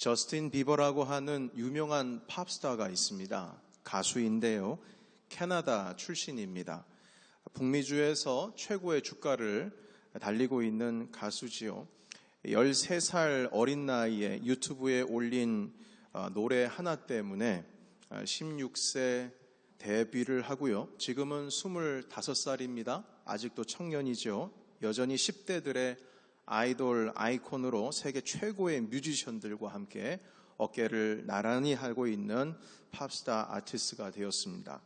저스틴 비버라고 하는 유명한 팝스타가 있습니다. 가수인데요. 캐나다 출신입니다. 북미주에서 최고의 주가를 달리고 있는 가수지요. 13살 어린 나이에 유튜브에 올린 노래 하나 때문에 16세 데뷔를 하고요. 지금은 25살입니다. 아직도 청년이죠. 여전히 10대들의 아이돌 아이콘으로 세계 최고의 뮤지션들과 함께 어깨를 나란히 하고 있는 팝스타 아티스트가 되었습니다.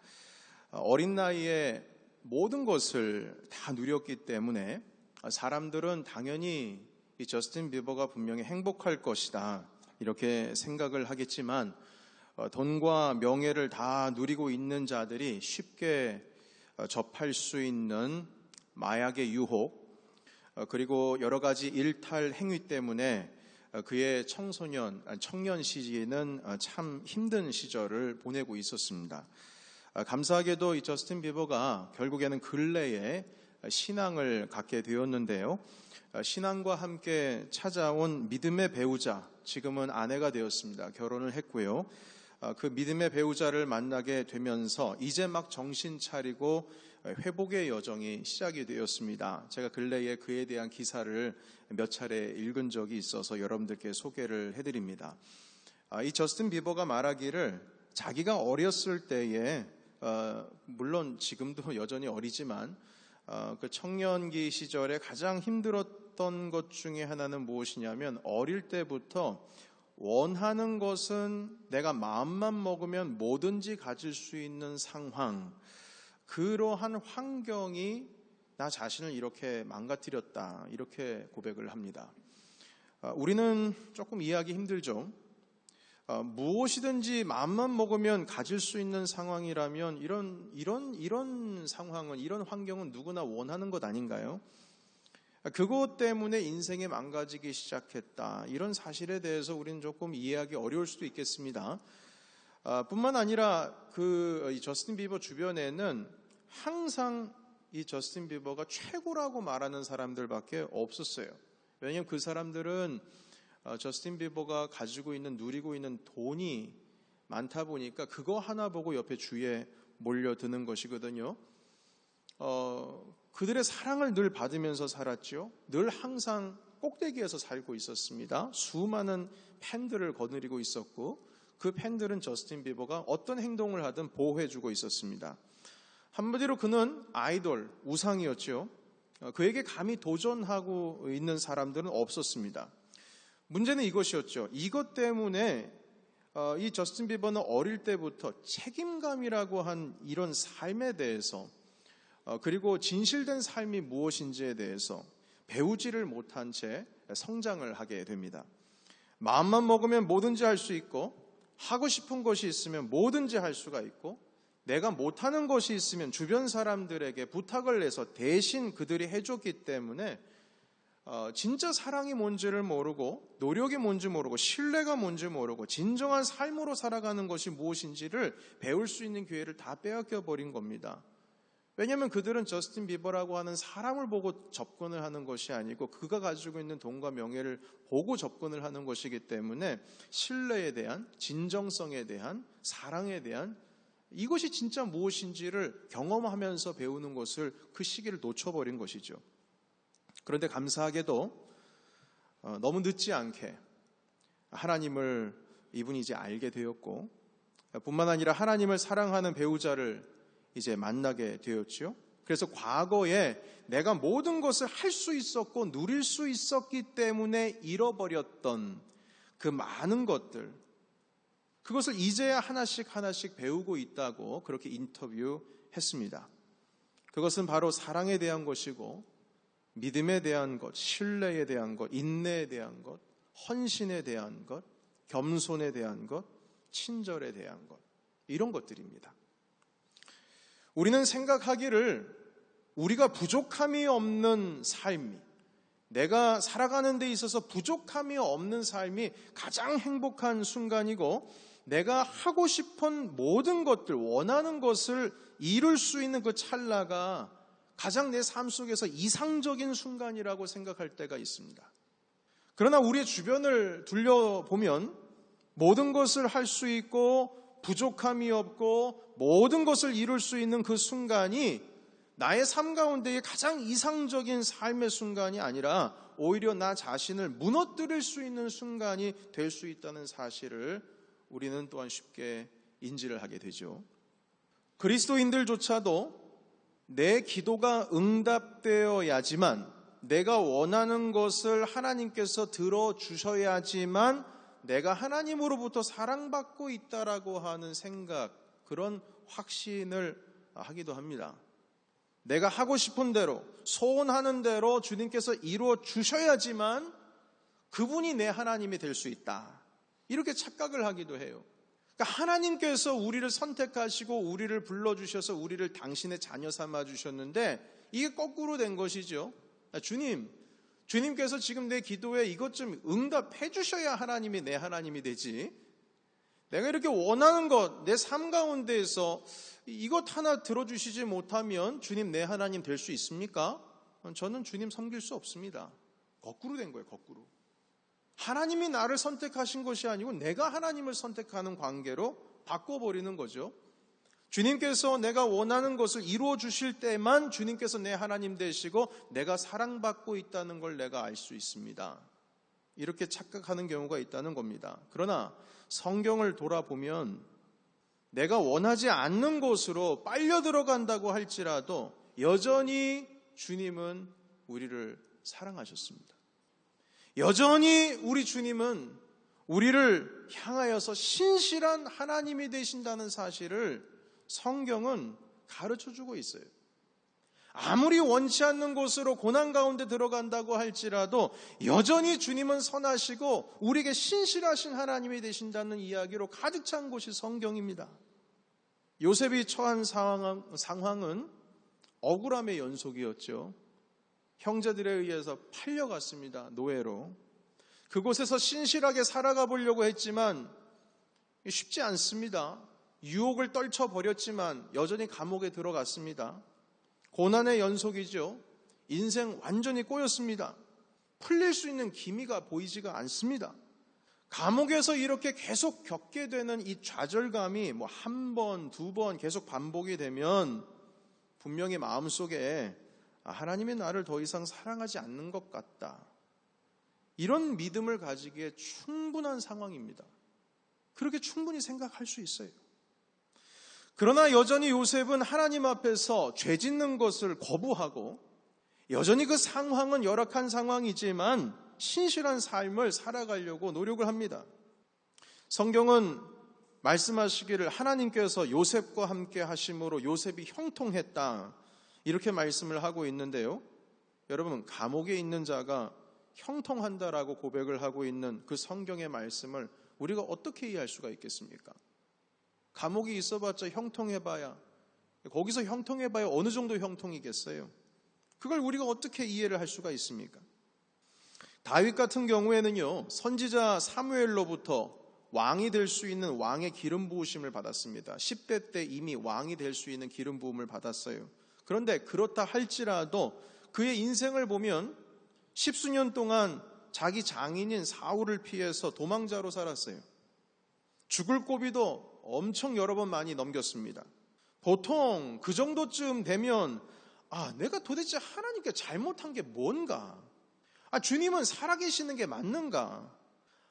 어린 나이에 모든 것을 다 누렸기 때문에 사람들은 당연히 이 저스틴 비버가 분명히 행복할 것이다 이렇게 생각을 하겠지만 돈과 명예를 다 누리고 있는 자들이 쉽게 접할 수 있는 마약의 유혹 그리고 여러 가지 일탈 행위 때문에 그의 청년 시기는 참 힘든 시절을 보내고 있었습니다. 감사하게도 이 저스틴 비버가 결국에는 근래에 신앙을 갖게 되었는데요. 신앙과 함께 찾아온 믿음의 배우자, 지금은 아내가 되었습니다. 결혼을 했고요. 그 믿음의 배우자를 만나게 되면서 이제 막 정신 차리고 회복의 여정이 시작이 되었습니다. 제가 근래에 그에 대한 기사를 몇 차례 읽은 적이 있어서 여러분들께 소개를 해드립니다. 이 저스틴 비버가 말하기를 자기가 어렸을 때에 물론 지금도 여전히 어리지만 그 청년기 시절에 가장 힘들었던 것 중에 하나는 무엇이냐면 어릴 때부터 원하는 것은 내가 마음만 먹으면 뭐든지 가질 수 있는 상황, 그러한 환경이 나 자신을 이렇게 망가뜨렸다 이렇게 고백을 합니다. 우리는 조금 이해하기 힘들죠. 무엇이든지 마음만 먹으면 가질 수 있는 상황이라면 이런 상황은, 이런 환경은 누구나 원하는 것 아닌가요? 그것 때문에 인생이 망가지기 시작했다. 이런 사실에 대해서 우리는 조금 이해하기 어려울 수도 있겠습니다. 뿐만 아니라 이 저스틴 비버 주변에는 항상 이 저스틴 비버가 최고라고 말하는 사람들밖에 없었어요. 왜냐하면 그 사람들은 저스틴 비버가 누리고 있는 돈이 많다 보니까 그거 하나 보고 옆에 주위에 몰려드는 것이거든요. 그들의 사랑을 늘 받으면서 살았죠. 늘 항상 꼭대기에서 살고 있었습니다. 수많은 팬들을 거느리고 있었고 그 팬들은 저스틴 비버가 어떤 행동을 하든 보호해주고 있었습니다. 한마디로 그는 아이돌, 우상이었죠. 그에게 감히 도전하고 있는 사람들은 없었습니다. 문제는 이것이었죠. 이것 때문에 이 저스틴 비버는 어릴 때부터 책임감이라고 한 이런 삶에 대해서 그리고 진실된 삶이 무엇인지에 대해서 배우지를 못한 채 성장을 하게 됩니다. 마음만 먹으면 뭐든지 할 수 있고 하고 싶은 것이 있으면 뭐든지 할 수가 있고 내가 못하는 것이 있으면 주변 사람들에게 부탁을 해서 대신 그들이 해줬기 때문에 진짜 사랑이 뭔지를 모르고 노력이 뭔지 모르고 신뢰가 뭔지 모르고 진정한 삶으로 살아가는 것이 무엇인지를 배울 수 있는 기회를 다 빼앗겨 버린 겁니다. 왜냐하면 그들은 저스틴 비버라고 하는 사람을 보고 접근을 하는 것이 아니고 그가 가지고 있는 돈과 명예를 보고 접근을 하는 것이기 때문에 신뢰에 대한, 진정성에 대한, 사랑에 대한 이것이 진짜 무엇인지를 경험하면서 배우는 것을 그 시기를 놓쳐버린 것이죠. 그런데 감사하게도 너무 늦지 않게 하나님을 이분이 이제 알게 되었고 뿐만 아니라 하나님을 사랑하는 배우자를 이제 만나게 되었죠. 그래서 과거에 내가 모든 것을 할 수 있었고 누릴 수 있었기 때문에 잃어버렸던 그 많은 것들, 그것을 이제야 하나씩 배우고 있다고 그렇게 인터뷰했습니다. 그것은 바로 사랑에 대한 것이고 믿음에 대한 것, 신뢰에 대한 것, 인내에 대한 것, 헌신에 대한 것, 겸손에 대한 것, 친절에 대한 것, 이런 것들입니다. 우리는 생각하기를 우리가 부족함이 없는 삶이, 내가 살아가는 데 있어서 부족함이 없는 삶이 가장 행복한 순간이고 내가 하고 싶은 모든 것들, 원하는 것을 이룰 수 있는 그 찰나가 가장 내 삶 속에서 이상적인 순간이라고 생각할 때가 있습니다. 그러나 우리의 주변을 둘러보면 모든 것을 할 수 있고 부족함이 없고 모든 것을 이룰 수 있는 그 순간이 나의 삶 가운데의 가장 이상적인 삶의 순간이 아니라 오히려 나 자신을 무너뜨릴 수 있는 순간이 될 수 있다는 사실을 우리는 또한 쉽게 인지를 하게 되죠. 그리스도인들조차도 내 기도가 응답되어야지만, 내가 원하는 것을 하나님께서 들어주셔야지만 내가 하나님으로부터 사랑받고 있다라고 하는 생각, 그런 확신을 하기도 합니다. 내가 하고 싶은 대로, 소원하는 대로 주님께서 이루어 주셔야지만 그분이 내 하나님이 될 수 있다, 이렇게 착각을 하기도 해요. 그러니까 하나님께서 우리를 선택하시고 우리를 불러주셔서 우리를 당신의 자녀 삼아 주셨는데 이게 거꾸로 된 것이죠. 주님께서 지금 내 기도에 이것 좀 응답해 주셔야 하나님이 내 하나님이 되지, 내가 이렇게 원하는 것, 내 삶 가운데에서 이것 하나 들어주시지 못하면 주님 내 하나님 될 수 있습니까? 저는 주님 섬길 수 없습니다. 거꾸로 된 거예요. 거꾸로. 하나님이 나를 선택하신 것이 아니고 내가 하나님을 선택하는 관계로 바꿔버리는 거죠. 주님께서 내가 원하는 것을 이루어 주실 때만 주님께서 내 하나님 되시고 내가 사랑받고 있다는 걸 내가 알 수 있습니다. 이렇게 착각하는 경우가 있다는 겁니다. 그러나 성경을 돌아보면 내가 원하지 않는 곳으로 빨려 들어간다고 할지라도 여전히 주님은 우리를 사랑하셨습니다. 여전히 우리 주님은 우리를 향하여서 신실한 하나님이 되신다는 사실을 성경은 가르쳐주고 있어요. 아무리 원치 않는 곳으로 고난 가운데 들어간다고 할지라도 여전히 주님은 선하시고 우리에게 신실하신 하나님이 되신다는 이야기로 가득 찬 곳이 성경입니다. 요셉이 처한 상황은 억울함의 연속이었죠. 형제들에 의해서 팔려갔습니다. 노예로. 그곳에서 신실하게 살아가 보려고 했지만 쉽지 않습니다. 유혹을 떨쳐버렸지만 여전히 감옥에 들어갔습니다. 고난의 연속이죠. 인생 완전히 꼬였습니다. 풀릴 수 있는 기미가 보이지가 않습니다. 감옥에서 이렇게 계속 겪게 되는 이 좌절감이 한 번, 두 번 계속 반복이 되면 분명히 마음속에 하나님이 나를 더 이상 사랑하지 않는 것 같다, 이런 믿음을 가지기에 충분한 상황입니다. 그렇게 충분히 생각할 수 있어요. 그러나 여전히 요셉은 하나님 앞에서 죄 짓는 것을 거부하고 여전히 그 상황은 열악한 상황이지만 신실한 삶을 살아가려고 노력을 합니다. 성경은 말씀하시기를 하나님께서 요셉과 함께 하심으로 요셉이 형통했다, 이렇게 말씀을 하고 있는데요. 여러분, 감옥에 있는 자가 형통한다라고 고백을 하고 있는 그 성경의 말씀을 우리가 어떻게 이해할 수가 있겠습니까? 감옥에 있어봤자 형통해봐야, 거기서 형통해봐야 어느 정도 형통이겠어요? 그걸 우리가 어떻게 이해를 할 수가 있습니까? 다윗 같은 경우에는요, 선지자 사무엘로부터 왕이 될 수 있는 왕의 기름 부으심을 받았습니다. 10대 때 이미 왕이 될 수 있는 기름 부음을 받았어요. 그런데 그렇다 할지라도 그의 인생을 보면 10수년 동안 자기 장인인 사울을 피해서 도망자로 살았어요. 죽을 고비도 엄청 여러 번 많이 넘겼습니다. 보통 그 정도쯤 되면 내가 도대체 하나님께 잘못한 게 뭔가? 주님은 살아계시는 게 맞는가?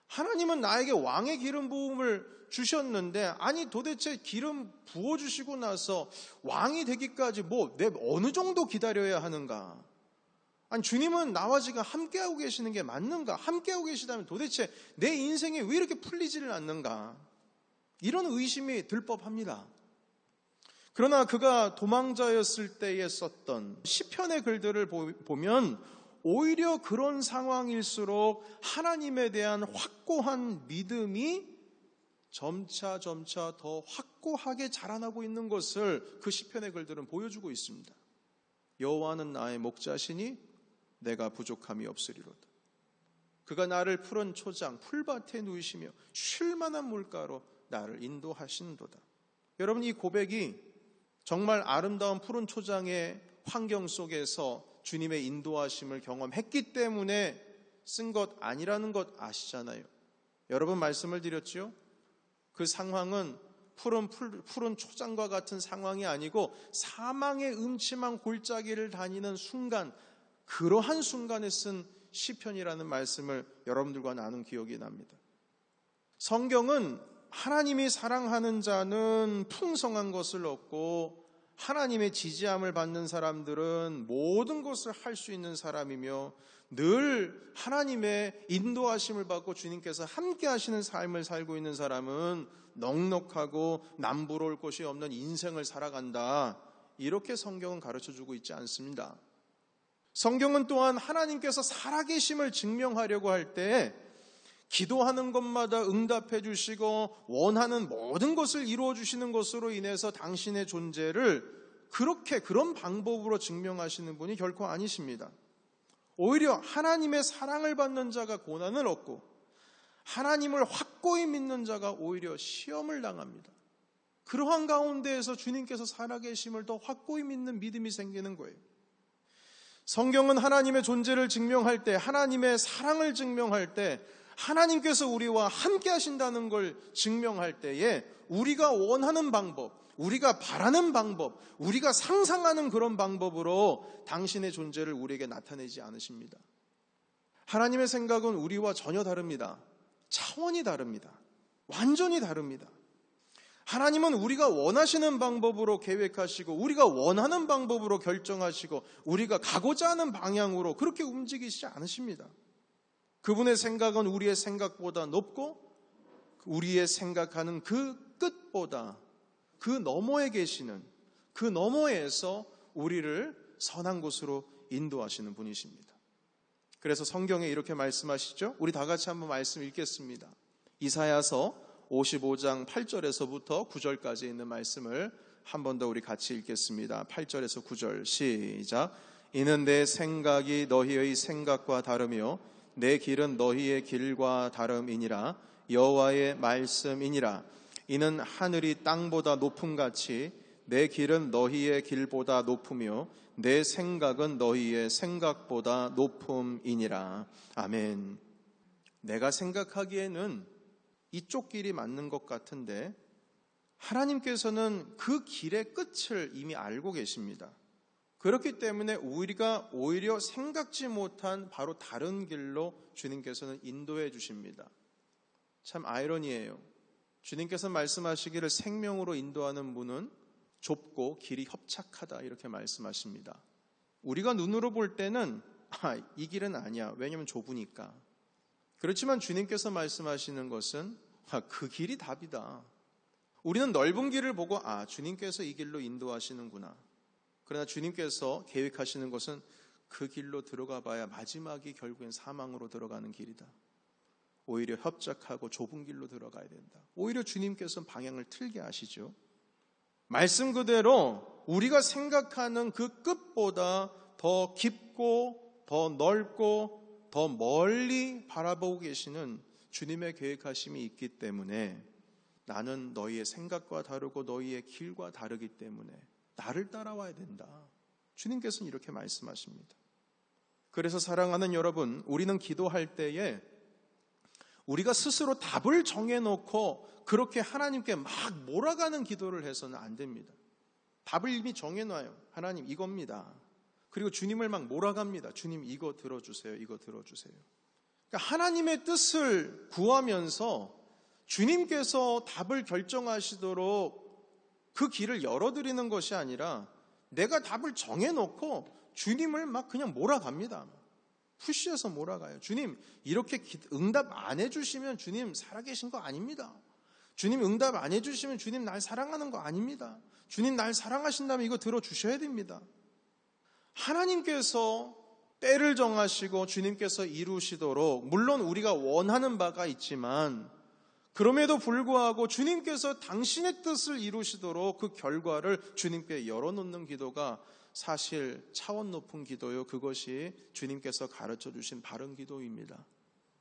하나님은 나에게 왕의 기름 부음을 주셨는데 도대체 기름 부어주시고 나서 왕이 되기까지 내 어느 정도 기다려야 하는가? 주님은 나와 지금 함께하고 계시는 게 맞는가? 함께하고 계시다면 도대체 내 인생이 왜 이렇게 풀리지를 않는가? 이런 의심이 들 법합니다. 그러나 그가 도망자였을 때에 썼던 시편의 글들을 보면 오히려 그런 상황일수록 하나님에 대한 확고한 믿음이 점차 더 확고하게 자라나고 있는 것을 그 시편의 글들은 보여주고 있습니다. 여호와는 나의 목자시니 내가 부족함이 없으리로다. 그가 나를 푸른 초장 풀밭에 누이시며 쉴 만한 물가로 나를 인도하신도다. 여러분, 이 고백이 정말 아름다운 푸른 초장의 환경 속에서 주님의 인도하심을 경험했기 때문에 쓴 것 아니라는 것 아시잖아요. 여러분, 말씀을 드렸죠. 그 상황은 푸른 초장과 같은 상황이 아니고 사망의 음침한 골짜기를 다니는 순간, 그러한 순간에 쓴 시편이라는 말씀을 여러분들과 나눈 기억이 납니다. 성경은 하나님이 사랑하는 자는 풍성한 것을 얻고 하나님의 지지함을 받는 사람들은 모든 것을 할 수 있는 사람이며 늘 하나님의 인도하심을 받고 주님께서 함께 하시는 삶을 살고 있는 사람은 넉넉하고 남부러울 것이 없는 인생을 살아간다. 이렇게 성경은 가르쳐주고 있지 않습니다. 성경은 또한 하나님께서 살아계심을 증명하려고 할 때 기도하는 것마다 응답해 주시고 원하는 모든 것을 이루어 주시는 것으로 인해서 당신의 존재를 그런 방법으로 증명하시는 분이 결코 아니십니다. 오히려 하나님의 사랑을 받는 자가 고난을 얻고 하나님을 확고히 믿는 자가 오히려 시험을 당합니다. 그러한 가운데에서 주님께서 살아계심을 더 확고히 믿는 믿음이 생기는 거예요. 성경은 하나님의 존재를 증명할 때, 하나님의 사랑을 증명할 때, 하나님께서 우리와 함께 하신다는 걸 증명할 때에 우리가 원하는 방법, 우리가 바라는 방법, 우리가 상상하는 그런 방법으로 당신의 존재를 우리에게 나타내지 않으십니다. 하나님의 생각은 우리와 전혀 다릅니다. 차원이 다릅니다. 완전히 다릅니다. 하나님은 우리가 원하시는 방법으로 계획하시고 우리가 원하는 방법으로 결정하시고 우리가 가고자 하는 방향으로 그렇게 움직이시지 않으십니다. 그분의 생각은 우리의 생각보다 높고 우리의 생각하는 그 끝보다 그 너머에 계시는, 그 너머에서 우리를 선한 곳으로 인도하시는 분이십니다. 그래서 성경에 이렇게 말씀하시죠. 우리 다 같이 한번 말씀 읽겠습니다. 이사야서 55장 8절에서부터 9절까지 있는 말씀을 한 번 더 우리 같이 읽겠습니다. 8절에서 9절 시작. 이는 내 생각이 너희의 생각과 다르며 내 길은 너희의 길과 다름이니라. 여호와의 말씀이니라. 이는 하늘이 땅보다 높음같이 내 길은 너희의 길보다 높으며 내 생각은 너희의 생각보다 높음이니라. 아멘. 내가 생각하기에는 이쪽 길이 맞는 것 같은데 하나님께서는 그 길의 끝을 이미 알고 계십니다. 그렇기 때문에 우리가 오히려 생각지 못한 바로 다른 길로 주님께서는 인도해 주십니다. 참 아이러니해요. 주님께서 말씀하시기를 생명으로 인도하는 문은 좁고 길이 협착하다 이렇게 말씀하십니다. 우리가 눈으로 볼 때는 이 길은 아니야. 왜냐하면 좁으니까. 그렇지만 주님께서 말씀하시는 것은 그 길이 답이다. 우리는 넓은 길을 보고 주님께서 이 길로 인도하시는구나. 그러나 주님께서 계획하시는 것은 그 길로 들어가 봐야 마지막이 결국엔 사망으로 들어가는 길이다. 오히려 협착하고 좁은 길로 들어가야 된다. 오히려 주님께서 방향을 틀게 하시죠. 말씀 그대로 우리가 생각하는 그 끝보다 더 깊고 더 넓고 더 멀리 바라보고 계시는 주님의 계획하심이 있기 때문에 나는 너희의 생각과 다르고 너희의 길과 다르기 때문에 나를 따라와야 된다. 주님께서는 이렇게 말씀하십니다. 그래서 사랑하는 여러분, 우리는 기도할 때에 우리가 스스로 답을 정해놓고 그렇게 하나님께 막 몰아가는 기도를 해서는 안 됩니다. 답을 이미 정해놔요. 하나님 이겁니다. 그리고 주님을 막 몰아갑니다. 주님 이거 들어주세요. 이거 들어주세요. 그러니까 하나님의 뜻을 구하면서 주님께서 답을 결정하시도록 그 길을 열어드리는 것이 아니라 내가 답을 정해놓고 주님을 막 그냥 몰아갑니다. 푸시해서 몰아가요. 주님 이렇게 응답 안 해주시면 주님 살아계신 거 아닙니다. 주님 응답 안 해주시면 주님 날 사랑하는 거 아닙니다. 주님 날 사랑하신다면 이거 들어주셔야 됩니다. 하나님께서 때를 정하시고 주님께서 이루시도록 물론 우리가 원하는 바가 있지만 그럼에도 불구하고 주님께서 당신의 뜻을 이루시도록 그 결과를 주님께 열어놓는 기도가 사실 차원 높은 기도요. 그것이 주님께서 가르쳐 주신 바른 기도입니다.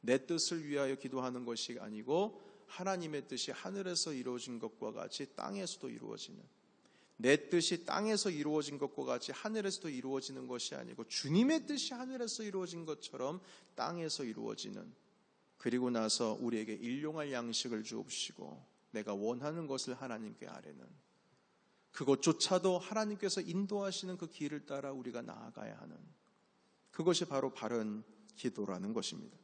내 뜻을 위하여 기도하는 것이 아니고 하나님의 뜻이 하늘에서 이루어진 것과 같이 땅에서도 이루어지는, 내 뜻이 땅에서 이루어진 것과 같이 하늘에서도 이루어지는 것이 아니고 주님의 뜻이 하늘에서 이루어진 것처럼 땅에서 이루어지는, 그리고 나서 우리에게 일용할 양식을 주옵시고 내가 원하는 것을 하나님께 아뢰는, 그것조차도 하나님께서 인도하시는 그 길을 따라 우리가 나아가야 하는, 그것이 바로 바른 기도라는 것입니다.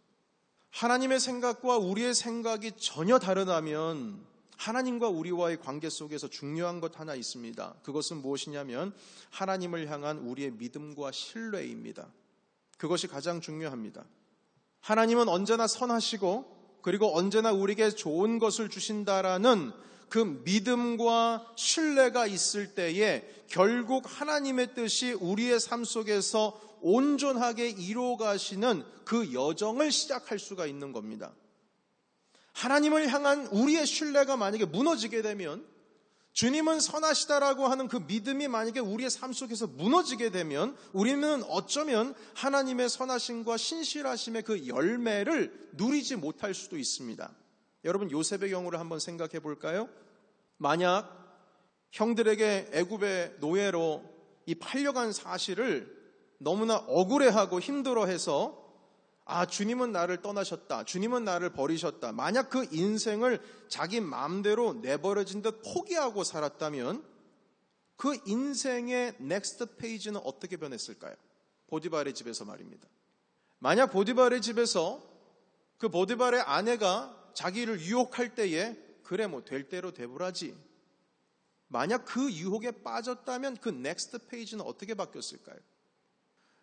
하나님의 생각과 우리의 생각이 전혀 다르다면 하나님과 우리와의 관계 속에서 중요한 것 하나 있습니다. 그것은 무엇이냐면 하나님을 향한 우리의 믿음과 신뢰입니다. 그것이 가장 중요합니다. 하나님은 언제나 선하시고 그리고 언제나 우리에게 좋은 것을 주신다라는 그 믿음과 신뢰가 있을 때에 결국 하나님의 뜻이 우리의 삶 속에서 온전하게 이루어가시는 그 여정을 시작할 수가 있는 겁니다. 하나님을 향한 우리의 신뢰가 만약에 무너지게 되면, 주님은 선하시다라고 하는 그 믿음이 만약에 우리의 삶 속에서 무너지게 되면 우리는 어쩌면 하나님의 선하심과 신실하심의 그 열매를 누리지 못할 수도 있습니다. 여러분, 요셉의 경우를 한번 생각해 볼까요? 만약 형들에게 애굽의 노예로 이 팔려간 사실을 너무나 억울해하고 힘들어해서 주님은 나를 떠나셨다, 주님은 나를 버리셨다, 만약 그 인생을 자기 마음대로 내버려진 듯 포기하고 살았다면 그 인생의 넥스트 페이지는 어떻게 변했을까요? 보디발의 집에서 말입니다. 만약 보디발의 집에서 그 보디발의 아내가 자기를 유혹할 때에 그래 뭐 될 대로 되보라지, 만약 그 유혹에 빠졌다면 그 넥스트 페이지는 어떻게 바뀌었을까요?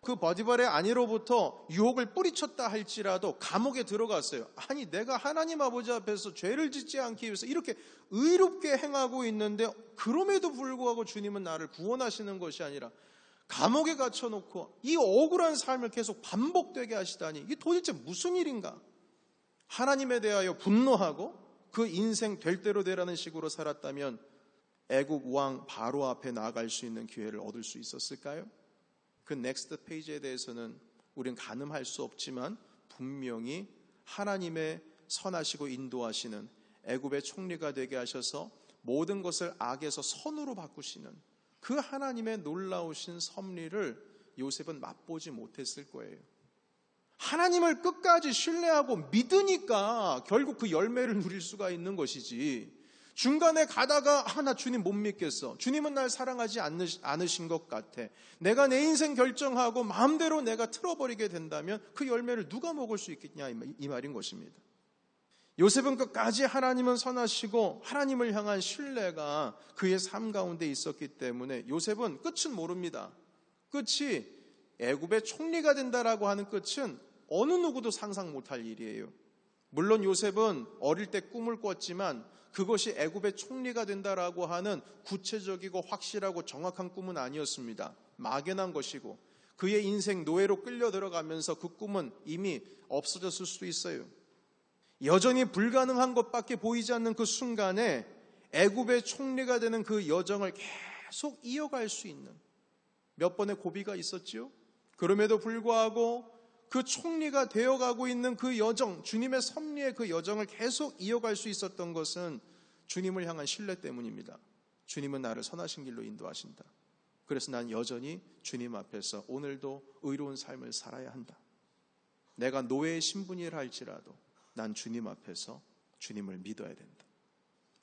그 보디발의 아내로부터 유혹을 뿌리쳤다 할지라도 감옥에 들어갔어요. 아니, 내가 하나님 아버지 앞에서 죄를 짓지 않기 위해서 이렇게 의롭게 행하고 있는데 그럼에도 불구하고 주님은 나를 구원하시는 것이 아니라 감옥에 갇혀놓고 이 억울한 삶을 계속 반복되게 하시다니 이게 도대체 무슨 일인가? 하나님에 대하여 분노하고 그 인생 될 대로 되라는 식으로 살았다면 애국 왕 바로 앞에 나아갈 수 있는 기회를 얻을 수 있었을까요? 그 넥스트 페이지에 대해서는 우리는 가늠할 수 없지만 분명히 하나님의 선하시고 인도하시는 애굽의 총리가 되게 하셔서 모든 것을 악에서 선으로 바꾸시는 그 하나님의 놀라우신 섭리를 요셉은 맛보지 못했을 거예요. 하나님을 끝까지 신뢰하고 믿으니까 결국 그 열매를 누릴 수가 있는 것이지, 중간에 가다가 나 주님 못 믿겠어, 주님은 날 사랑하지 않으신 것 같아, 내가 내 인생 결정하고 마음대로 내가 틀어버리게 된다면 그 열매를 누가 먹을 수 있겠냐, 이 말인 것입니다. 요셉은 끝까지 하나님은 선하시고 하나님을 향한 신뢰가 그의 삶 가운데 있었기 때문에 요셉은 끝은 모릅니다. 끝이 애굽의 총리가 된다라고 하는 끝은 어느 누구도 상상 못할 일이에요. 물론 요셉은 어릴 때 꿈을 꿨지만 그것이 애굽의 총리가 된다라고 하는 구체적이고 확실하고 정확한 꿈은 아니었습니다. 막연한 것이고 그의 인생 노예로 끌려 들어가면서 그 꿈은 이미 없어졌을 수도 있어요. 여전히 불가능한 것밖에 보이지 않는 그 순간에 애굽의 총리가 되는 그 여정을 계속 이어갈 수 있는 몇 번의 고비가 있었지요. 그럼에도 불구하고 그 총리가 되어가고 있는 그 여정, 주님의 섭리의 그 여정을 계속 이어갈 수 있었던 것은 주님을 향한 신뢰 때문입니다. 주님은 나를 선하신 길로 인도하신다. 그래서 난 여전히 주님 앞에서 오늘도 의로운 삶을 살아야 한다. 내가 노예의 신분이라 할지라도 난 주님 앞에서 주님을 믿어야 된다.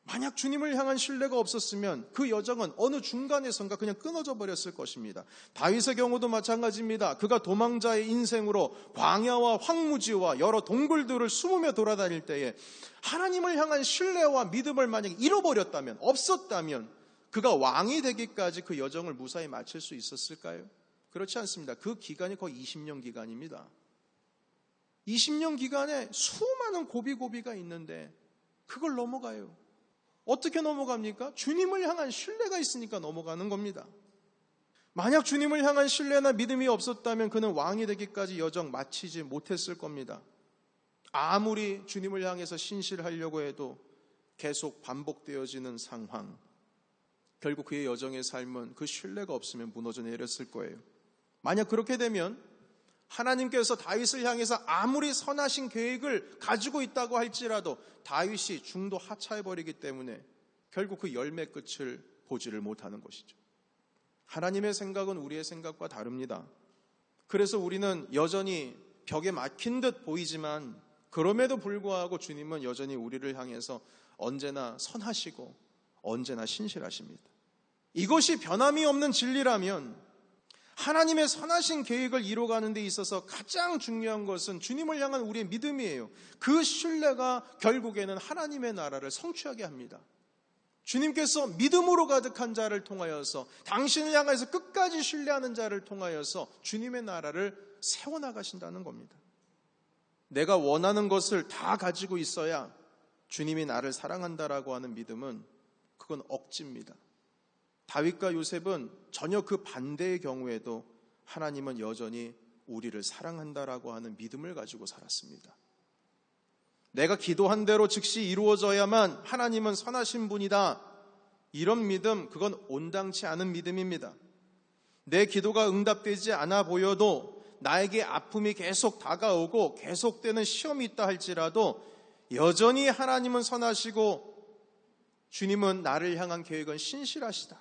만약 주님을 향한 신뢰가 없었으면 그 여정은 어느 중간에선가 그냥 끊어져 버렸을 것입니다. 다윗의 경우도 마찬가지입니다. 그가 도망자의 인생으로 광야와 황무지와 여러 동굴들을 숨으며 돌아다닐 때에 하나님을 향한 신뢰와 믿음을 만약에 잃어버렸다면, 없었다면 그가 왕이 되기까지 그 여정을 무사히 마칠 수 있었을까요? 그렇지 않습니다. 그 기간이 거의 20년 기간입니다. 20년 기간에 수많은 고비가 있는데 그걸 넘어가요. 어떻게 넘어갑니까? 주님을 향한 신뢰가 있으니까 넘어가는 겁니다. 만약 주님을 향한 신뢰나 믿음이 없었다면 그는 왕이 되기까지 여정 마치지 못했을 겁니다. 아무리 주님을 향해서 신실하려고 해도 계속 반복되어지는 상황, 결국 그의 여정의 삶은 그 신뢰가 없으면 무너져 내렸을 거예요. 만약 그렇게 되면 하나님께서 다윗을 향해서 아무리 선하신 계획을 가지고 있다고 할지라도 다윗이 중도 하차해버리기 때문에 결국 그 열매 끝을 보지를 못하는 것이죠. 하나님의 생각은 우리의 생각과 다릅니다. 그래서 우리는 여전히 벽에 막힌 듯 보이지만 그럼에도 불구하고 주님은 여전히 우리를 향해서 언제나 선하시고 언제나 신실하십니다. 이것이 변함이 없는 진리라면 하나님의 선하신 계획을 이루어가는 데 있어서 가장 중요한 것은 주님을 향한 우리의 믿음이에요. 그 신뢰가 결국에는 하나님의 나라를 성취하게 합니다. 주님께서 믿음으로 가득한 자를 통하여서, 당신을 향해서 끝까지 신뢰하는 자를 통하여서 주님의 나라를 세워나가신다는 겁니다. 내가 원하는 것을 다 가지고 있어야 주님이 나를 사랑한다라고 하는 믿음은 그건 억지입니다. 다윗과 요셉은 전혀 그 반대의 경우에도 하나님은 여전히 우리를 사랑한다라고 하는 믿음을 가지고 살았습니다. 내가 기도한 대로 즉시 이루어져야만 하나님은 선하신 분이다. 이런 믿음, 그건 온당치 않은 믿음입니다. 내 기도가 응답되지 않아 보여도 나에게 아픔이 계속 다가오고 계속되는 시험이 있다 할지라도 여전히 하나님은 선하시고 주님은 나를 향한 계획은 신실하시다.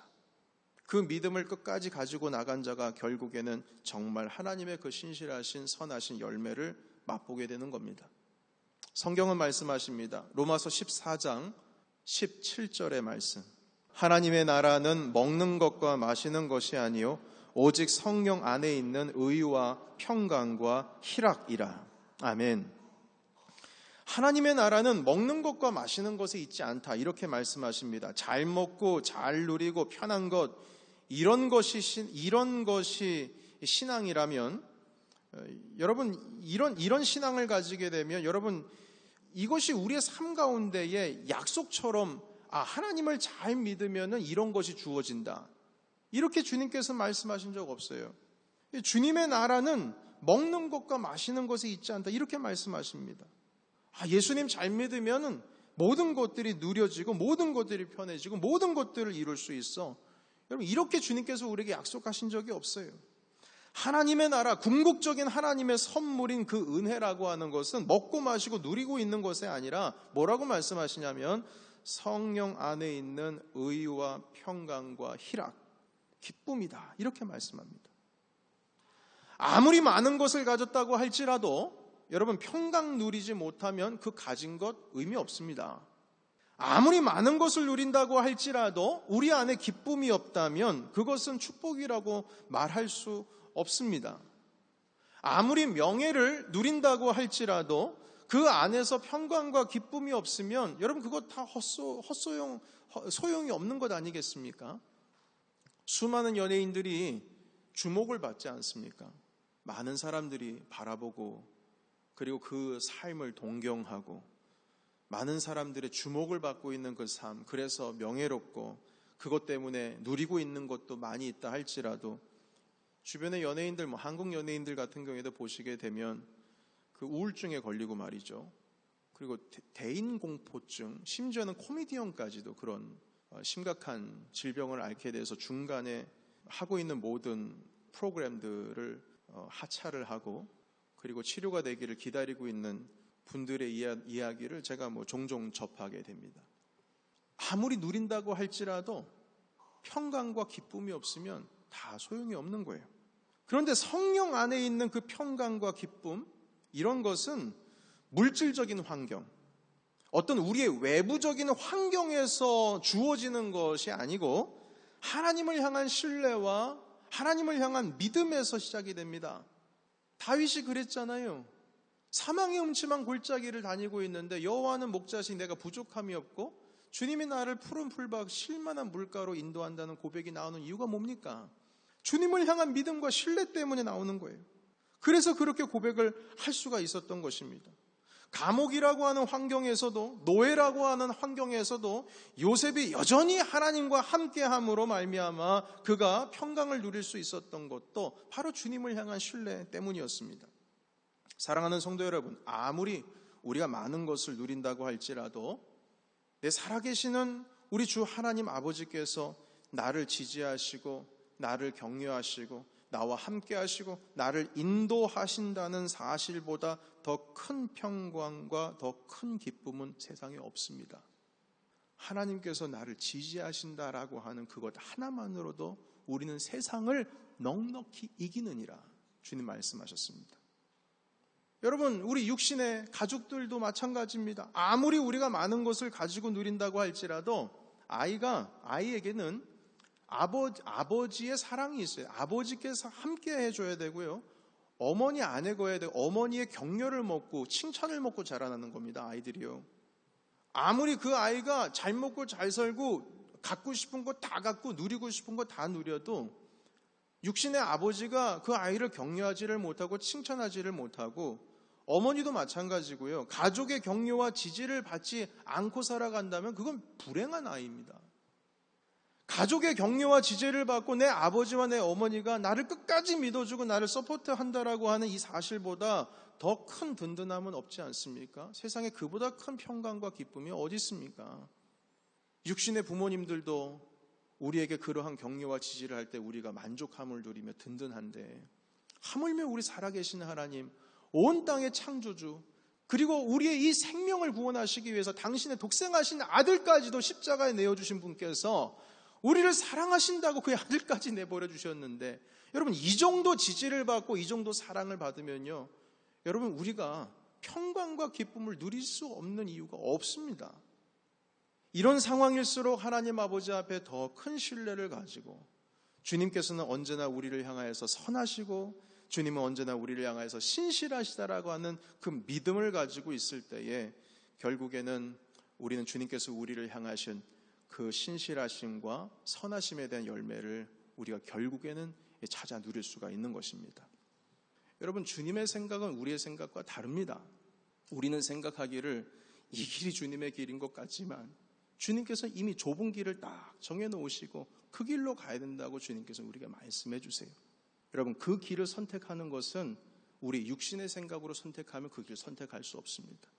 그 믿음을 끝까지 가지고 나간 자가 결국에는 정말 하나님의 그 신실하신 선하신 열매를 맛보게 되는 겁니다. 성경은 말씀하십니다. 로마서 14장 17절의 말씀. 하나님의 나라는 먹는 것과 마시는 것이 아니요 오직 성령 안에 있는 의와 평강과 희락이라. 아멘. 하나님의 나라는 먹는 것과 마시는 것에 있지 않다. 이렇게 말씀하십니다. 잘 먹고 잘 누리고 편한 것, 이런 것이 신앙이라면, 여러분 이런 신앙을 가지게 되면 여러분 이것이 우리의 삶 가운데의 약속처럼 하나님을 잘 믿으면 이런 것이 주어진다. 이렇게 주님께서 말씀하신 적 없어요. 주님의 나라는 먹는 것과 마시는 것에 있지 않다. 이렇게 말씀하십니다. 예수님 잘 믿으면 모든 것들이 누려지고 모든 것들이 편해지고 모든 것들을 이룰 수 있어. 여러분 이렇게 주님께서 우리에게 약속하신 적이 없어요. 하나님의 나라, 궁극적인 하나님의 선물인 그 은혜라고 하는 것은 먹고 마시고 누리고 있는 것이 아니라 뭐라고 말씀하시냐면 성령 안에 있는 의와 평강과 희락, 기쁨이다. 이렇게 말씀합니다. 아무리 많은 것을 가졌다고 할지라도 여러분 평강 누리지 못하면 그 가진 것 의미 없습니다. 아무리 많은 것을 누린다고 할지라도 우리 안에 기쁨이 없다면 그것은 축복이라고 말할 수 없습니다. 아무리 명예를 누린다고 할지라도 그 안에서 평강과 기쁨이 없으면 여러분 그것 다 소용이 없는 것 아니겠습니까? 수많은 연예인들이 주목을 받지 않습니까? 많은 사람들이 바라보고 그리고 그 삶을 동경하고 많은 사람들의 주목을 받고 있는 그 삶, 그래서 명예롭고 그것 때문에 누리고 있는 것도 많이 있다 할지라도 주변의 연예인들, 한국 연예인들 같은 경우에도 보시게 되면 그 우울증에 걸리고 말이죠. 그리고 대인공포증, 심지어는 코미디언까지도 그런 심각한 질병을 앓게 돼서 중간에 하고 있는 모든 프로그램들을 하차를 하고 그리고 치료가 되기를 기다리고 있는 분들의 이야기를 제가 종종 접하게 됩니다. 아무리 누린다고 할지라도 평강과 기쁨이 없으면 다 소용이 없는 거예요. 그런데 성령 안에 있는 그 평강과 기쁨, 이런 것은 물질적인 환경, 어떤 우리의 외부적인 환경에서 주어지는 것이 아니고 하나님을 향한 신뢰와 하나님을 향한 믿음에서 시작이 됩니다. 다윗이 그랬잖아요. 사망의 음침한 골짜기를 다니고 있는데 여호와는 목자신 내가 부족함이 없고 주님이 나를 푸른 풀밭 쉴만한 물가로 인도한다는 고백이 나오는 이유가 뭡니까? 주님을 향한 믿음과 신뢰 때문에 나오는 거예요. 그래서 그렇게 고백을 할 수가 있었던 것입니다. 감옥이라고 하는 환경에서도, 노예라고 하는 환경에서도 요셉이 여전히 하나님과 함께함으로 말미암아 그가 평강을 누릴 수 있었던 것도 바로 주님을 향한 신뢰 때문이었습니다. 사랑하는 성도 여러분, 아무리 우리가 많은 것을 누린다고 할지라도 내 살아계시는 우리 주 하나님 아버지께서 나를 지지하시고 나를 격려하시고 나와 함께 하시고 나를 인도하신다는 사실보다 더 큰 평강과 더 큰 기쁨은 세상에 없습니다. 하나님께서 나를 지지하신다라고 하는 그것 하나만으로도 우리는 세상을 넉넉히 이기느니라 주님 말씀하셨습니다. 여러분, 우리 육신의 가족들도 마찬가지입니다. 아무리 우리가 많은 것을 가지고 누린다고 할지라도 아이에게는 아버지의 사랑이 있어요. 아버지께서 함께 해줘야 되고요. 어머니 안에 거야 되고 어머니의 격려를 먹고 칭찬을 먹고 자라나는 겁니다. 아이들이요. 아무리 그 아이가 잘 먹고 잘 살고 갖고 싶은 거 다 갖고 누리고 싶은 거 다 누려도 육신의 아버지가 그 아이를 격려하지를 못하고 칭찬하지를 못하고 어머니도 마찬가지고요. 가족의 격려와 지지를 받지 않고 살아간다면 그건 불행한 아이입니다. 가족의 격려와 지지를 받고 내 아버지와 내 어머니가 나를 끝까지 믿어주고 나를 서포트한다라고 하는 이 사실보다 더 큰 든든함은 없지 않습니까? 세상에 그보다 큰 평강과 기쁨이 어디 있습니까? 육신의 부모님들도 우리에게 그러한 격려와 지지를 할 때 우리가 만족함을 누리며 든든한데 하물며 우리 살아계신 하나님, 온 땅의 창조주, 그리고 우리의 이 생명을 구원하시기 위해서 당신의 독생하신 아들까지도 십자가에 내어주신 분께서 우리를 사랑하신다고 그의 아들까지 내버려 주셨는데, 여러분, 이 정도 지지를 받고 이 정도 사랑을 받으면요, 여러분, 우리가 평강과 기쁨을 누릴 수 없는 이유가 없습니다. 이런 상황일수록 하나님 아버지 앞에 더 큰 신뢰를 가지고, 주님께서는 언제나 우리를 향하여서 선하시고 주님은 언제나 우리를 향하여서 신실하시다라고 하는 그 믿음을 가지고 있을 때에 결국에는 우리는 주님께서 우리를 향하신 그 신실하심과 선하심에 대한 열매를 우리가 결국에는 찾아 누릴 수가 있는 것입니다. 여러분, 주님의 생각은 우리의 생각과 다릅니다. 우리는 생각하기를 이 길이 주님의 길인 것 같지만 주님께서 이미 좁은 길을 딱 정해놓으시고 그 길로 가야 된다고 주님께서 우리에게 말씀해 주세요. 여러분, 그 길을 선택하는 것은 우리 육신의 생각으로 선택하면 그 길 선택할 수 없습니다.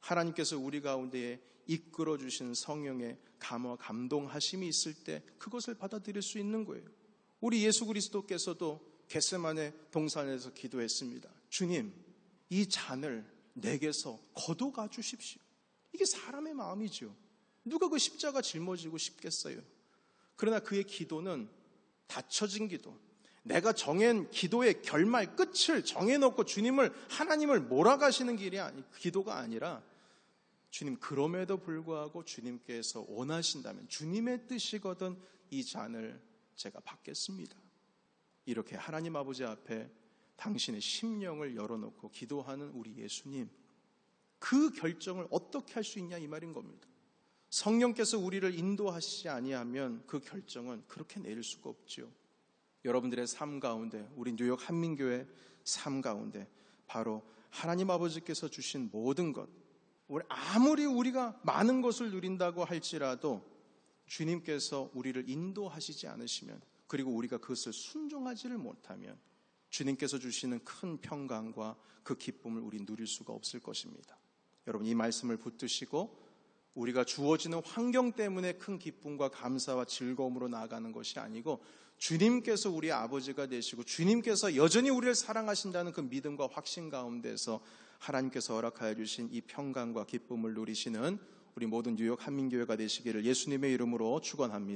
하나님께서 우리 가운데에 이끌어 주신 성령의 감화 감동하심이 있을 때 그것을 받아들일 수 있는 거예요. 우리 예수 그리스도께서도 겟세마네 동산에서 기도했습니다. 주님, 이 잔을 내게서 거둬가 주십시오. 이게 사람의 마음이죠. 누가 그 십자가 짊어지고 싶겠어요. 그러나 그의 기도는 닫혀진 기도, 내가 정한 기도의 결말 끝을 정해놓고 하나님을 몰아가시는 기도가 아니라, 주님, 그럼에도 불구하고 주님께서 원하신다면 주님의 뜻이거든 이 잔을 제가 받겠습니다. 이렇게 하나님 아버지 앞에 당신의 심령을 열어놓고 기도하는 우리 예수님, 그 결정을 어떻게 할 수 있냐 이 말인 겁니다. 성령께서 우리를 인도하시지 아니하면 그 결정은 그렇게 내릴 수가 없죠. 여러분들의 삶 가운데, 우리 뉴욕 한민교회 삶 가운데 바로 하나님 아버지께서 주신 모든 것, 아무리 우리가 많은 것을 누린다고 할지라도 주님께서 우리를 인도하시지 않으시면, 그리고 우리가 그것을 순종하지를 못하면 주님께서 주시는 큰 평강과 그 기쁨을 우리 누릴 수가 없을 것입니다. 여러분, 이 말씀을 붙드시고 우리가 주어지는 환경 때문에 큰 기쁨과 감사와 즐거움으로 나아가는 것이 아니고 주님께서 우리의 아버지가 되시고 주님께서 여전히 우리를 사랑하신다는 그 믿음과 확신 가운데서 하나님께서 허락하여 주신 이 평강과 기쁨을 누리시는 우리 모든 뉴욕 한민교회가 되시기를 예수님의 이름으로 축원합니다.